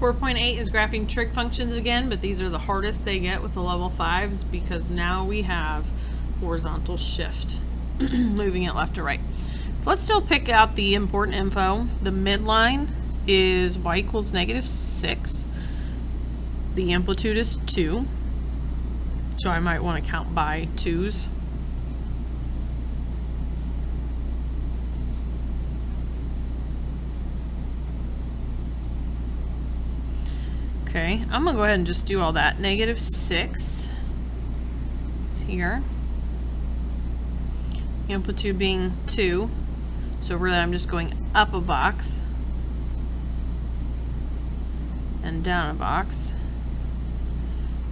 4.8 is graphing trig functions again, but these are the hardest they get with the level 5s because now we have horizontal shift, moving it left to right. So let's still pick out the important info. The midline is y equals -6. The amplitude is 2, so I might want to count by 2's. Okay, I'm going to go ahead and just do all that. -6 is here. Amplitude being 2. So really I'm just going up a box and down a box.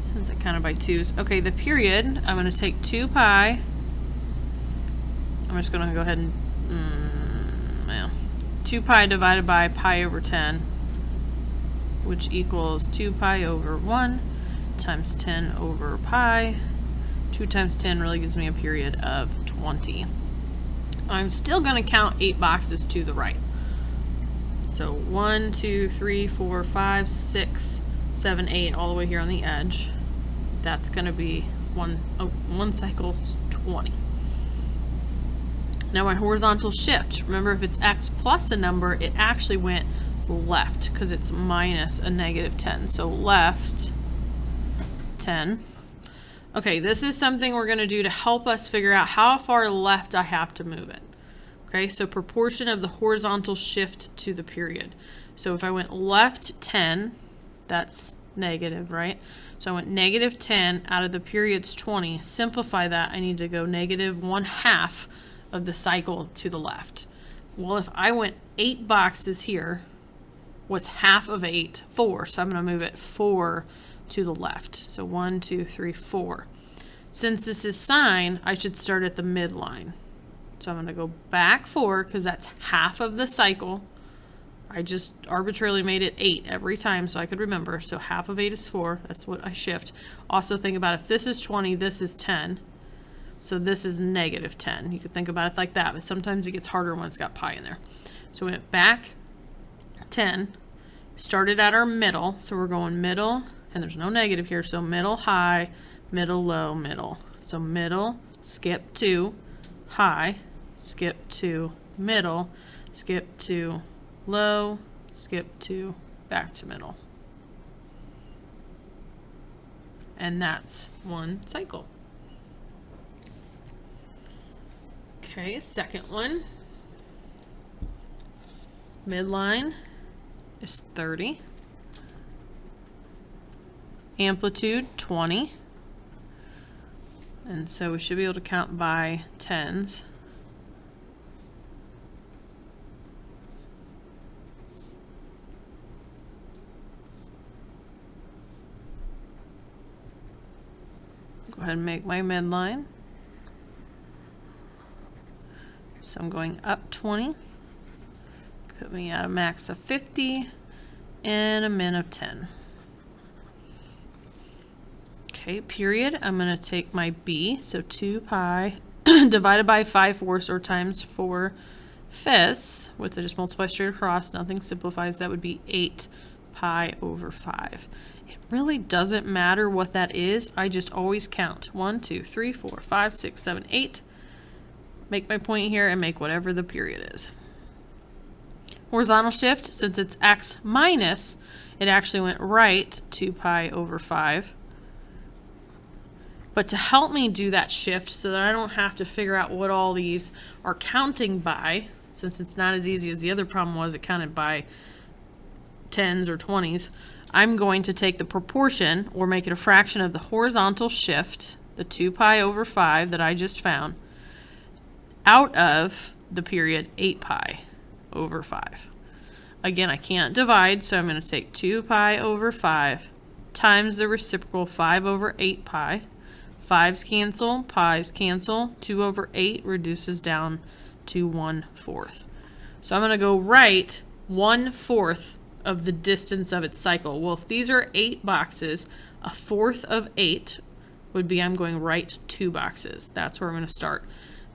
Since I counted by 2's. Okay, the period, I'm going to take 2 pi. I'm just going to go ahead and, 2 pi divided by pi over 10. Which equals 2 pi over 1 times 10 over pi. 2 times 10 really gives me a period of 20. I'm still going to count 8 boxes to the right. So 1, 2, 3, 4, 5, 6, 7, 8, all the way here on the edge. That's going to be one cycle, 20. Now my horizontal shift, remember if it's x plus a number, it actually went left because it's minus a -10. So left 10. Okay, this is something we're going to do to help us figure out how far left I have to move it. Okay, so proportion of the horizontal shift to the period. So if I went left 10, that's negative, right? So I went -10 out of the period's 20. Simplify that, I need to go -1/2 of the cycle to the left. Well, if I went 8 boxes here, what's half of 8? 4. So I'm going to move it 4 to the left. So 1, 2, 3, 4. Since this is sine, I should start at the midline. So I'm going to go back 4 because that's half of the cycle. I just arbitrarily made it 8 every time so I could remember. So half of 8 is 4. That's what I shift. Also think about if this is 20, this is 10. So this is -10. You could think about it like that, but sometimes it gets harder when it's got pi in there. So we went back 10, started at our middle, so we're going middle, and there's no negative here, so middle, high, middle, low, middle. So middle, skip to high, skip to middle, skip to low, skip to back to middle. And that's one cycle. Okay, second one. Midline is 30. Amplitude 20. And so we should be able to count by 10s. Go ahead and make my midline. So I'm going up 20. Put me at a max of 50 and a min of 10. Okay, period. I'm going to take my b, so 2 pi divided by 5/4 or times 4/5, which I just multiply straight across, nothing simplifies, that would be 8 pi over 5. It really doesn't matter what that is, I just always count. 1, 2, 3, 4, 5, 6, 7, 8. Make my point here and make whatever the period is. Horizontal shift, since it's x minus, it actually went right 2 pi over 5. But to help me do that shift so that I don't have to figure out what all these are counting by, since it's not as easy as the other problem was, it counted by 10s or 20s, I'm going to take the proportion, or make it a fraction of the horizontal shift, the 2 pi over 5 that I just found, out of the period 8 pi over 5. Again, I can't divide, so I'm going to take 2 pi over 5 times the reciprocal 5 over 8 pi. 5's cancel, pi's cancel. 2 over 8 reduces down to 1/4. So I'm going to go right 1/4 of the distance of its cycle. Well, if these are 8 boxes, 1/4 of 8 would be I'm going right 2 boxes. That's where I'm going to start.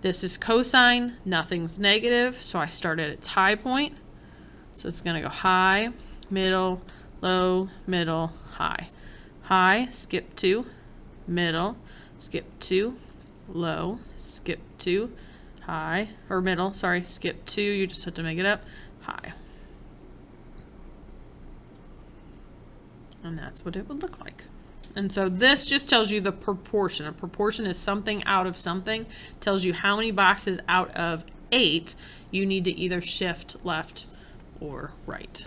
This is cosine, nothing's negative, so I start at its high point. So it's going to go high, middle, low, middle, high. High, skip 2, middle, skip 2, low, skip 2, high, or middle, sorry, skip 2, you just have to make it up, high. And that's what it would look like. And so this just tells you the proportion. A proportion is something out of something. Tells you how many boxes out of 8 you need to either shift left or right.